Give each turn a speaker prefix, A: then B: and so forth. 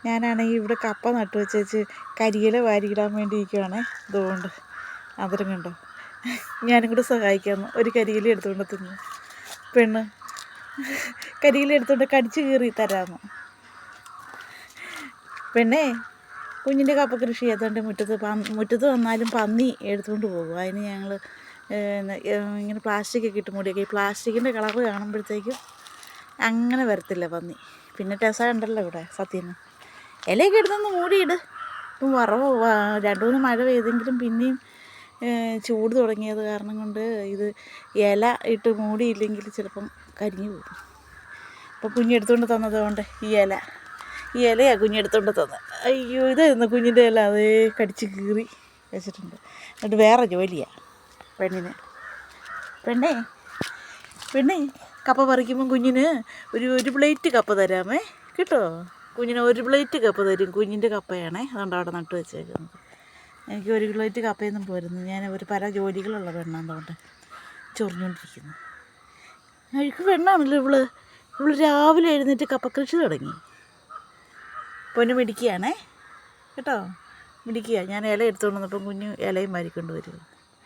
A: ഞാനാണെങ്കിൽ ഇവിടെ കപ്പ നട്ടു വെച്ചേച്ച് കരിയില വാരിയിടാൻ വേണ്ടി ഇരിക്കുവാണേ. ഇതുകൊണ്ട് അതിരം കണ്ടോ, ഞാനും കൂടെ സഹായിക്കാമെന്ന്. ഒരു കരിയില എടുത്തുകൊണ്ട് തിന്നു. പെണ്ണ് കരിയില എടുത്തുകൊണ്ട് കടിച്ച് കീറി തരാമെന്ന്. പെണ്ണേ, കുഞ്ഞിൻ്റെ കപ്പ കൃഷി ചെയ്തുകൊണ്ട് മുറ്റത്ത് വന്നാലും പന്നി എടുത്തുകൊണ്ട് പോകും. അതിന് ഞങ്ങൾ ഇങ്ങനെ പ്ലാസ്റ്റിക്കൊക്കെ ഇട്ട് മൂടിയൊക്കെ. ഈ പ്ലാസ്റ്റിക്കിൻ്റെ കളറ് കാണുമ്പോഴത്തേക്കും അങ്ങനെ വരത്തില്ല പന്നി. പിന്നെ രസമുണ്ടല്ലോ ഇവിടെ സത്യം. ഇലയൊക്കെ എടുത്തൊന്ന് മൂടിയിട്. ഇപ്പം 2-3 മഴ പെയ്തെങ്കിലും പിന്നെയും ചൂട് തുടങ്ങിയത് കാരണം കൊണ്ട് ഇത് ഇല ഇട്ട് മൂടിയില്ലെങ്കിൽ ചിലപ്പം കരിഞ്ഞു പോകും. അപ്പോൾ കുഞ്ഞെടുത്തുകൊണ്ട് തന്നത് കൊണ്ട് ഈ ഇലയാണ് കുഞ്ഞെടുത്തുകൊണ്ട് തന്നത്. അയ്യോ, ഇതായിരുന്നു കുഞ്ഞിൻ്റെ ഇല. അതേ കടിച്ച് കീറി വെച്ചിട്ടുണ്ട്. എന്നിട്ട് വേറെ ജോലിയാണ് പെണ്ണിന്. പെണ്ണേ കപ്പ പറിക്കുമ്പം കുഞ്ഞിന് ഒരു പ്ലേറ്റ് കപ്പ തരാമേ, കേട്ടോ. കുഞ്ഞിന് 1 പ്ലേറ്റ് കപ്പ തരും. കുഞ്ഞിൻ്റെ കപ്പയാണേ, അതുകൊണ്ട് അവിടെ നട്ടു വെച്ചേക്കുന്നത്. എനിക്ക് 1 പ്ലേറ്റ് കപ്പയൊന്നും പോരുന്നു. ഞാൻ പല ജോലികളുള്ള പെണ്ണായതുകൊണ്ട് ചൊറിഞ്ഞുകൊണ്ടിരിക്കുന്നു. എനിക്ക് പെണ്ണാണല്ലോ ഇവള് രാവിലെ എഴുന്നേറ്റ് കപ്പ കൃഷി തുടങ്ങി. പൊന്നു മിടിക്കുകയാണേ, കേട്ടോ, മിടിക്കുക. ഞാൻ ഇല എടുത്തുകൊണ്ട് വന്നപ്പം കുഞ്ഞ് ഇലയും വാരിക്കൊണ്ട് വരും.